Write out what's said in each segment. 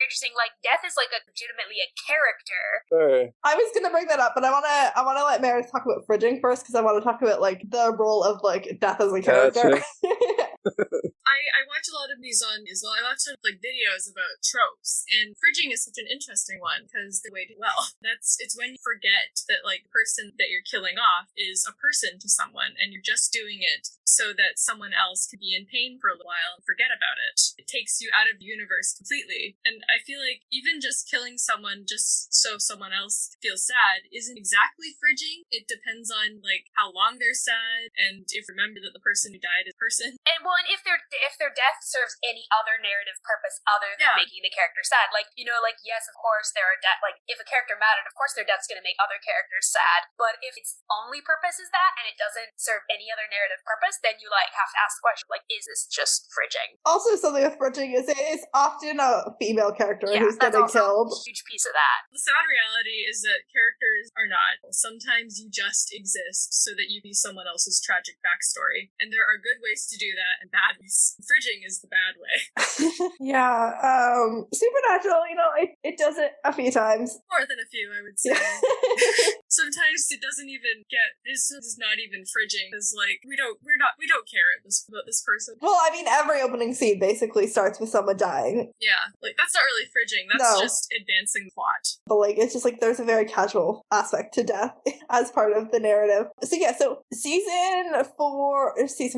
interesting. Like, death is like legitimately a character. I was gonna bring that up, but I wanna let Meredith talk about fridging first, because I want to talk about like the role of like death as a character. I watch a lot of these on as well. I watch like videos about tropes, and fridging is such an interesting one because the way to it's when you forget that like the person that you're killing off is a person to someone, and you're just doing it so that someone else can be in pain for a little while and forget about it. It takes you out of the universe completely, and I feel like even just killing someone just so someone else feels sad isn't exactly fridging. It depends on like how long they're sad, and if remember that the person who died is a person. And well, and if their death serves any other narrative purpose other than making the character sad, like, you know, like, yes, of course there are like, if a character mattered, of course their death's going to make other characters sad, but if its only purpose is that and it doesn't serve any other narrative purpose, then you like have to ask the question, like, is this just fridging? Also, something with fridging is it is often a female character who's getting killed. A huge piece of that. The sad reality is that characters are not. Sometimes you just exist so that you be someone else's tragic backstory, and there are good ways to do that and bad ways. Fridging is the bad way. Supernatural, you know, it does it a few times. More than a few, I would say. Sometimes it doesn't even get, this is not even fridging. It's like, we don't care about this person. Well, I mean, every opening scene basically starts with someone dying. Yeah, like, that's not really fridging. That's just advancing the plot. But, like, it's just, like, there's a very casual aspect to death as part of the narrative. So season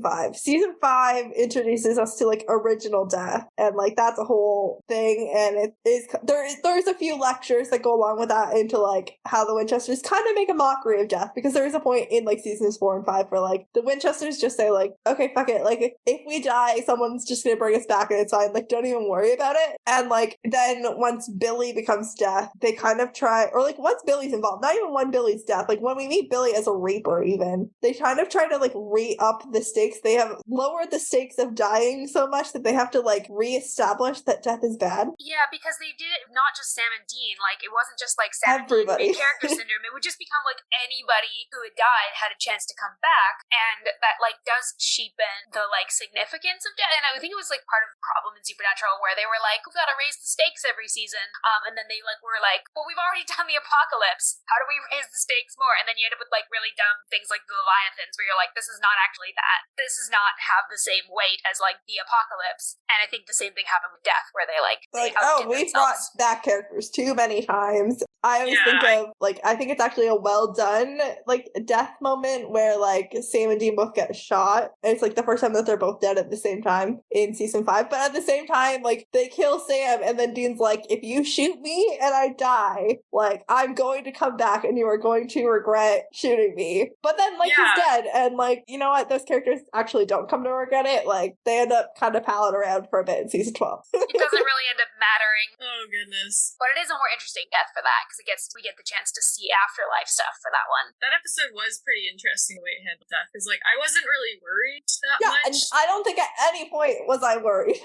5. Season 5 introduces us to, like, original death. And, like, that's a whole thing. And it is, there's a few lectures that go along with that into, like, how the Winchesters kind of make a mockery of death. Because there is a point in, like, seasons 4 and 5 where, like, the Winchesters just say, like, okay, fuck it. Like, if we die, someone's just gonna bring us back and it's fine. Like, don't even worry about it. And, like, then once Billy becomes death, they kind of try, or, like, once Billy's involved, not even when Billy's death, like, when we meet Billy as a raper even, they kind of try to, like, re-up the stakes. They have lowered the stakes of dying so much that they have to, like, re-establish that death is bad. Yeah, because they did it not just Sam and Dean. Like, it wasn't just, like, Sam Everybody. and Dean character syndrome. It would just become, like, anybody who had died had a chance to come back, and that, like, does cheapen the, like, significance of death. And I think it was, like, part of the problem in Supernatural where they were like, we've got to raise the stakes every season. And then they, like, were like, well, we've already done the apocalypse. How do we raise the stakes more? And then you end up with, like, really dumb things like the Leviathans where you're like, this is not actually that. This does not have the same weight as, like, the apocalypse. And I think the same thing happened with Death where they, like we've brought back characters too many times. I always think of, like, I think it's actually a well done, like, death moment where, like, Sam and Dean both get shot. And it's, like, the first time that they're both dead at the same time in season 5. But at the same time, like, they kill Sam and then Dean's like, if you shoot me and I die, like, I'm going to come back and you are going to regret shooting me. But then, like, he's dead. And, like, you know what? Those characters actually don't come to regret it. Like, they end up kind of palling around for a bit in season 12. It doesn't really end up mattering. Oh, goodness. But it is a more interesting death for that, because we get the chance to see afterlife stuff for that one. That episode was pretty interesting the way it handled death, because, like, I wasn't really worried that much. And I don't think at any point was I worried.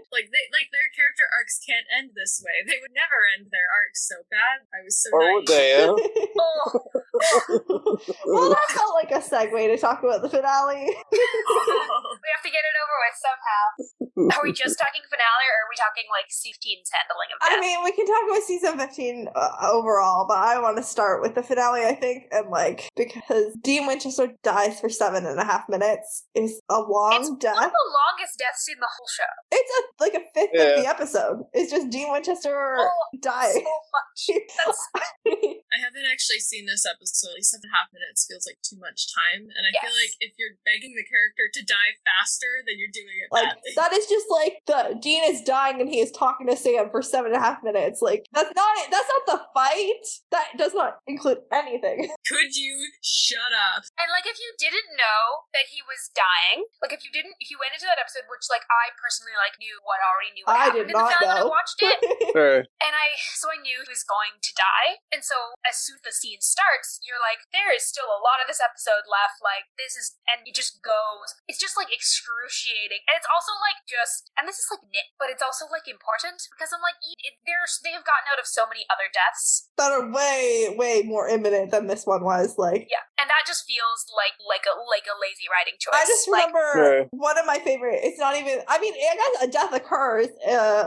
Like, their character arcs can't end this way. They would never end their arcs so bad. I was so Oh, naive. damn. Well, that felt like a segue to talk about the finale. We have to get it over with somehow. Are we just talking finale, or are we talking, like, season 15's handling of death? I mean, we can talk about season 15 overall, but I want to start with the finale, I think, and, like, because Dean Winchester dies for 7.5 minutes is a long death. It's one of the longest deaths in the whole show. It's like a fifth of the episode. It's just Dean Winchester dying. So much. I haven't actually seen this episode. Like 7.5 minutes feels like too much time, and I feel like if you're begging the character to die faster, then you're doing it badly. That is just like Dean is dying and he is talking to Sam for 7.5 minutes. Like, that's not it. That's not the fight. That does not include anything. Could you shut up? And, like, if you didn't know that he was dying, like, if you went into that episode, which, like, I personally, like, already knew what happened in the film when I watched it. So I knew he was going to die. And so as soon as the scene starts, you're like, there is still a lot of this episode left like this is, and it just goes, it's just like excruciating, and it's also like just, and this is like nit, but it's also like important because I'm like they have gotten out of so many other deaths that are way more imminent than this one was. Like, yeah, and that just feels like a lazy writing choice. I just remember one of my favorite. It's not even. I mean, I guess a death occurs.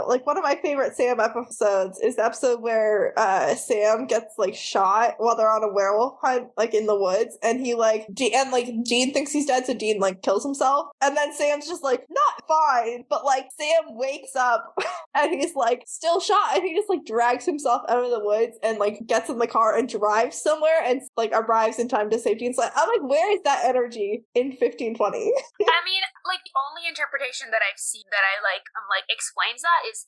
Like one of my favorite Sam episodes is the episode where Sam gets like shot while they're on a werewolf hunt, like in the woods, and he like Dean thinks he's dead, so Dean like kills himself, and then Sam's just like not fine, but like Sam wakes up and he's like still shot, and he just like drags himself out of the woods and like gets in the car and drives somewhere and like arrives in time to save Dean's life. I'm like, where is that energy in 1520? I mean, like the only interpretation that I've seen that I like explains that is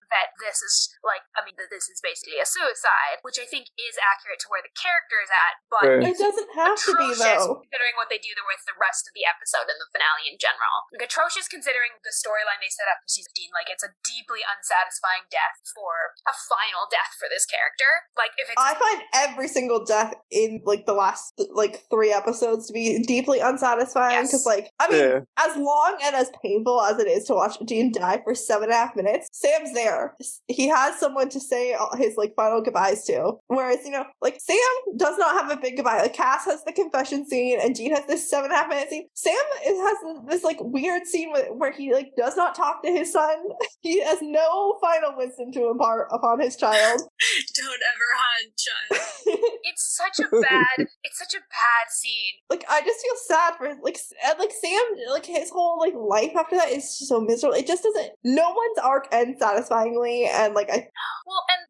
that this is like, I mean, that this is basically a suicide, which I think is accurate to where the character is at, but it doesn't have to be though. Considering what they do with the rest of the episode and the finale in general, like atrocious considering the storyline they set up for season 15. Like it's a deeply unsatisfying death for a final death for this character. Like if it's, I find every single death in like the last like 3 episodes to be deeply unsatisfying because like I mean as long and as painful as it is to watch Dean die for 7.5 minutes, Sam's there. He has someone to say his like final goodbyes to. Whereas, you know, like Sam does not have a big goodbye. Like Cass has the confession scene and Dean has this 7.5 minute scene. Sam has this like weird scene where he like does not talk to his son. He has no final wisdom to impart upon his child. Don't ever hunt, child. it's such a bad scene. Like I just feel sad for like Sam, like his whole like life after that is so miserable. It just doesn't. No one's arc ends satisfyingly, and like and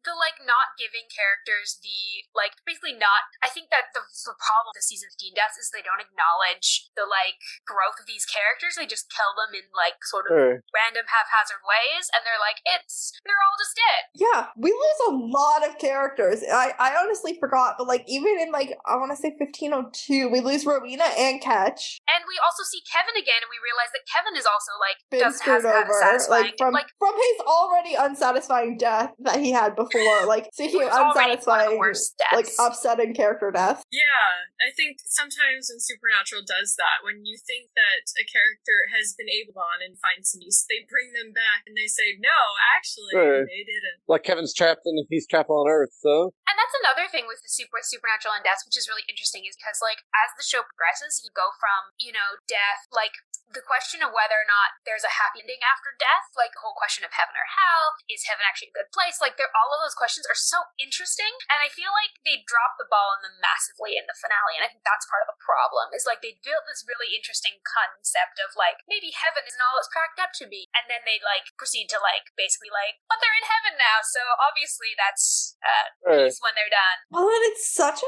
the like not giving characters the like basically not. I think that the problem with the season 15 deaths is they don't acknowledge the like growth of these characters. They just kill them in like sort of random haphazard ways, and they're like they're all just dead. Yeah, we lose a lot of characters. I honestly forgot, but like even in like I want to say 1502, we lose Rowena and Ketch, and we also see Kevin again, and we realize that Kevin is also like doesn't have a satisfying from his already unsatisfying death that he had before. Like seeing unsatisfying, like upsetting character death. Yeah, I think sometimes when Supernatural does that, when you think that a character has been able on and find some use, they bring them back and they say, no, actually, they didn't. Like Kevin's trapped and he's trapped on Earth, so. And that's another thing with the Supernatural and deaths, which is really interesting, is because, like, as the show progresses, you go from, you know, death, like, the question of whether or not there's a happy ending after death, like the whole question of heaven or hell, is heaven actually a good place? Like, all of those questions are so interesting, and I feel like they dropped the ball on them massively in the finale, and I think that's part of the problem, is like they built this really interesting concept of like, maybe heaven isn't all it's cracked up to be, and then they like proceed to like, basically like, but they're in heaven now, so obviously that's peace when they're done. Well, and it's such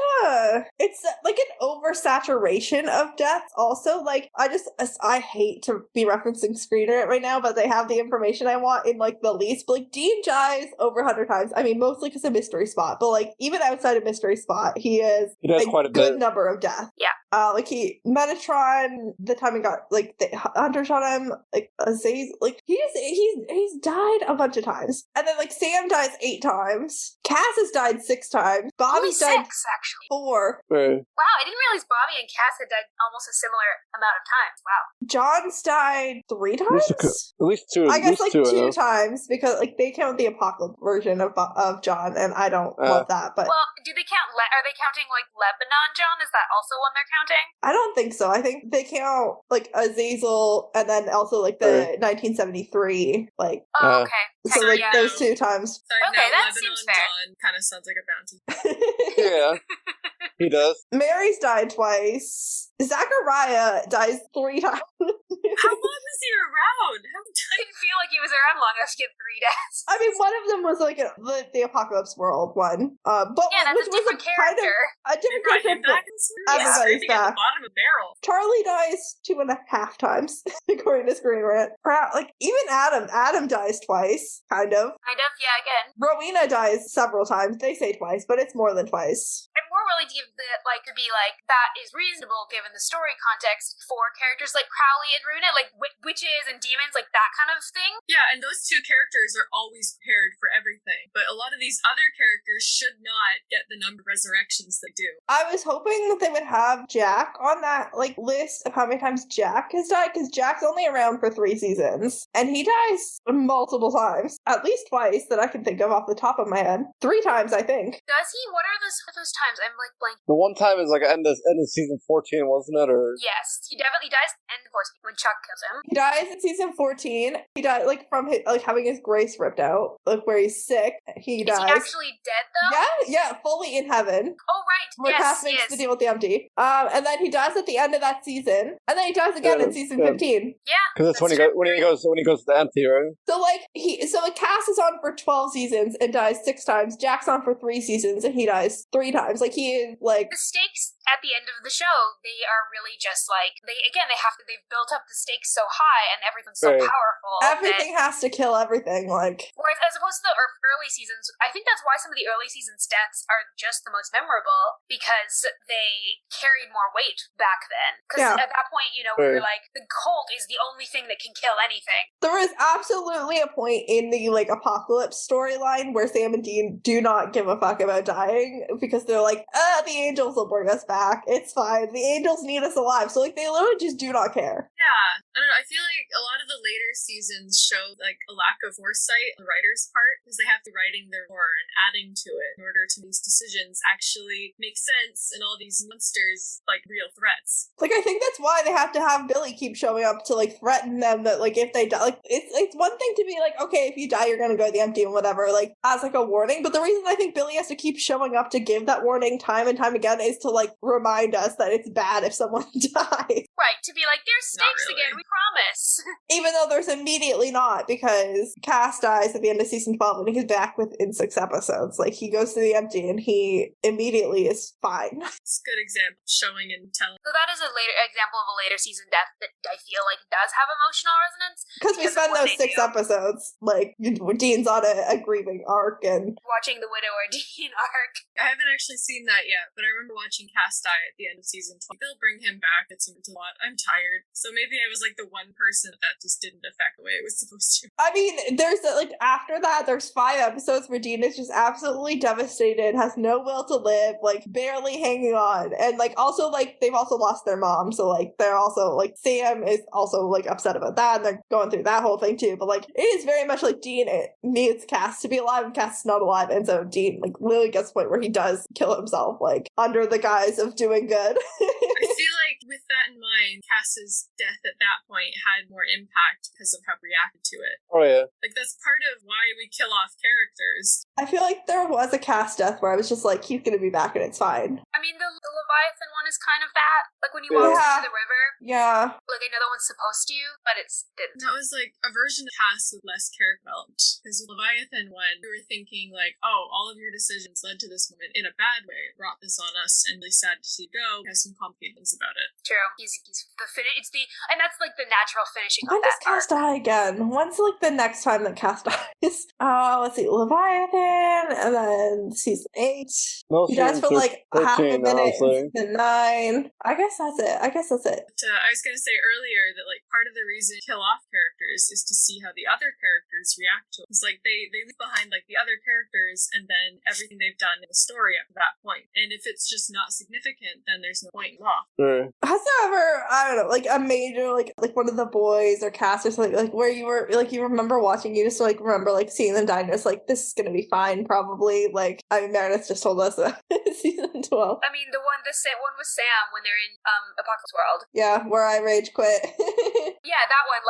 it's like an oversaturation of death also. Like, I hate to be referencing Screen Rant right now, but they have the information I want in like the least. But like Dean dies over 100 times. I mean, mostly because of Mystery Spot, but like even outside of Mystery Spot, he does quite a good number of deaths. Yeah. Like Metatron, the time he got like the hunter shot him, like Azazel, like he's died a bunch of times, and then like Sam dies 8 times. Cass has died 6 times. Bobby's died 6 actually. 4. Wow, I didn't realize Bobby and Cass had died almost a similar amount of times. Wow. John's died 3 times. At least 2. I guess like 2 times because like they count the Apocalypse version of John, and I don't love that. But well, do they count? Are they counting like Lebanon John? Is that also one they're counting? I don't think so. I think they count like Azazel and then also like the 1973 like. Oh, okay. So like those 2 times. Sorry, okay, that Lebanon seems fair. John kind of sounds like a bounty. Yeah, he does. Mary's died twice. Zachariah dies 3 times. How long was he around? I didn't feel like he was around long enough to get 3 deaths. I mean, one of them was like the Apocalypse World one. But yeah, that's a different character. A different character. Everybody's back. At the bottom of the barrel. Charlie dies 2.5 times, according to Screen Rant. Like even Adam dies twice, kind of. Yeah, again. Rowena dies several times. They say twice, but it's more than twice. And more really give that, like, to be like, that is reasonable given the story context for characters like Crowley and Runa, like witches and demons, like that kind of thing. Yeah, and those two characters are always prepared for everything. But a lot of these other characters should not get the number of resurrections they do. I was hoping that they would have Jack on that like list of how many times Jack has died, because Jack's only around for 3 seasons, and he dies multiple times, at least twice that I can think of off the top of my head. 3 times, I think. Does he? What are those times? I'm like blank. The one time is like end of season 14, wasn't it? Or Yes, he definitely dies at the end of when Chuck kills him. He dies in season 14. He died like from like having his grace ripped out, like where he's sick. He dies. Is he actually dead though? Yeah, fully in heaven. Oh right, Where Cass makes the deal with the empty. And then he dies at the end of that season, and then he dies again in season 15. Yeah, because that's when he goes to the empty, right? So like Cass is on for 12 seasons and dies 6 times. Jack's on for 3 seasons and he dies 3 times. Like he is like the stakes at the end of the show, they are really just like they've built up the stakes so high and everything's so powerful. Everything has to kill everything. Like whereas as opposed to the early seasons, I think that's why some of the early seasons deaths are just the most memorable, because they carried more weight back then. Because at that point, we were like, the cult is the only thing that can kill anything. There is absolutely a point in the like apocalypse storyline where Sam and Dean do not give a fuck about dying, because they're like, the angels will bring us back. It's fine. The angels need us alive. So like they literally just do not care. Yeah. I don't know. I feel like a lot of the later seasons show like a lack of foresight on the writer's part, because they have to be writing their lore and adding to it in order to these decisions actually make sense and all these monsters like real threats. Like I think that's why they have to have Billy keep showing up to like threaten them that like if they die, like it's one thing to be like, okay, if you die you're gonna go to the empty and whatever, like as like a warning, but the reason I think Billy has to keep showing up to give that warning time and time again is to like remind us that it's bad if someone dies. Right, to be like, there's stakes again, we promise. Even though there's immediately not, because Cass dies at the end of season 12 and he's back within 6 episodes. Like, he goes to the empty and he immediately is fine. It's a good example, showing and telling. So that is a later example of a later season death that I feel like does have emotional resonance. Because we spend those 6 episodes, like, Dean's on a grieving arc and... watching the widower Dean arc. I haven't actually seen that yet, but I remember watching Cass die at the end of season 12. They'll bring him back. It's a lot. I'm tired. So maybe I was like the one person that just didn't affect the way it was supposed to. I mean, there's like after that, there's 5 episodes where Dean is just absolutely devastated, has no will to live, like barely hanging on. And like also like they've also lost their mom. So like they're also like Sam is also like upset about that and they're going through that whole thing too. But like it is very much like Dean needs Cass to be alive and Cass is not alive. And so Dean like literally gets to the point where he does kill himself like under the guise of doing good. I feel like with that in mind, Cass's death at that point had more impact because of how we reacted to it. Oh yeah. Like that's part of why we kill off characters. I feel like there was a Cass death where I was just like, he's gonna be back and it's fine. I mean, the Leviathan one is kind of that. Like when he walks into the river. Yeah. Like I know that one's supposed to, but it didn't. That was like a version of Cass with less character development. Because with Leviathan one, we were thinking like, oh, all of your decisions led to this moment in a bad way, brought this on us, and really sad to see go. Has some complications about it. True. He's the finish. And that's like the natural finishing When of that does Cass arc. die again? When's like the next time that Cass dies? Let's see, Leviathan, and then season 8. No, He dies for like 13, half a minute honestly. in season 9. I guess that's it. But, I was gonna say earlier that like part of the reason to kill off characters is to see how the other characters react to it. It's like they leave behind like the other characters and then everything they've done in the story up to that point. And if it's just not significant, then there's no point in off. Sure. Has there ever, I don't know, like a major, like one of the boys or cast or something, like where you were, like you remember watching, you just like remember like seeing them die and it's like, this is gonna be fine probably. Like, I mean, Meredith just told us that season 12. I mean, the one with Sam when they're in Apocalypse World. Yeah, where I rage quit. Yeah, that one.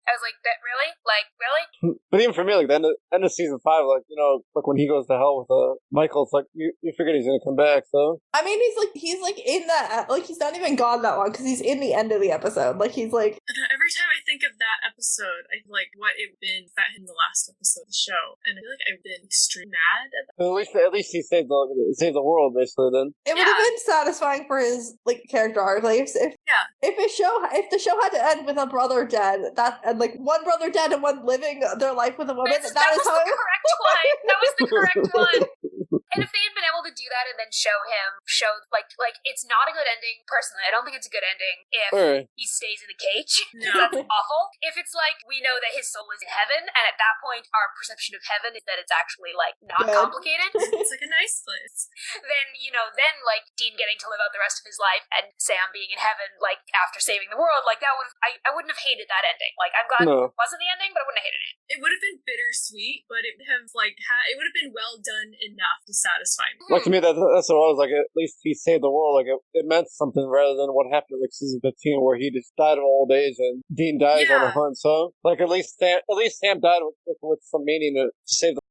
I was like, that really? Like, really? But even for me, like the end of season 5, like like when he goes to hell with Michael, it's like you figure he's gonna come back. So I mean, he's like in that, like he's not even gone that long because he's in the end of the episode. Like he's like. Every time I think of that episode, I feel like what it would been if that in the last episode of the show, and I feel like I've been extremely mad at that. at least he saved the world basically. Then It would have been satisfying for his like character arc. Like if the show had to end with a brother dead, and like one brother dead and one living their life with a woman, That was the correct one. And if they had been able to do that and then show like it's not a good ending. Personally, I don't think it's a good ending if he stays in the cage. No. That's awful. If it's like we know that his soul is in heaven, and at that point our perception of heaven is that it's actually like not complicated. It's like a nice place. Then like Dean getting to live out the rest of his life and Sam being in heaven like after saving the world, like that would I wouldn't have hated that ending. Like I'm glad it wasn't the ending, but I wouldn't have hated it. It would have been bittersweet, but it would have it would have been well done enough to satisfy me. Like to me, that's what it was. Like at least he saved the world. Like it meant something rather than what happened in like season 15, where he just died of old age and Dean dies on the hunt. So like at least Sam died with some meaning to save the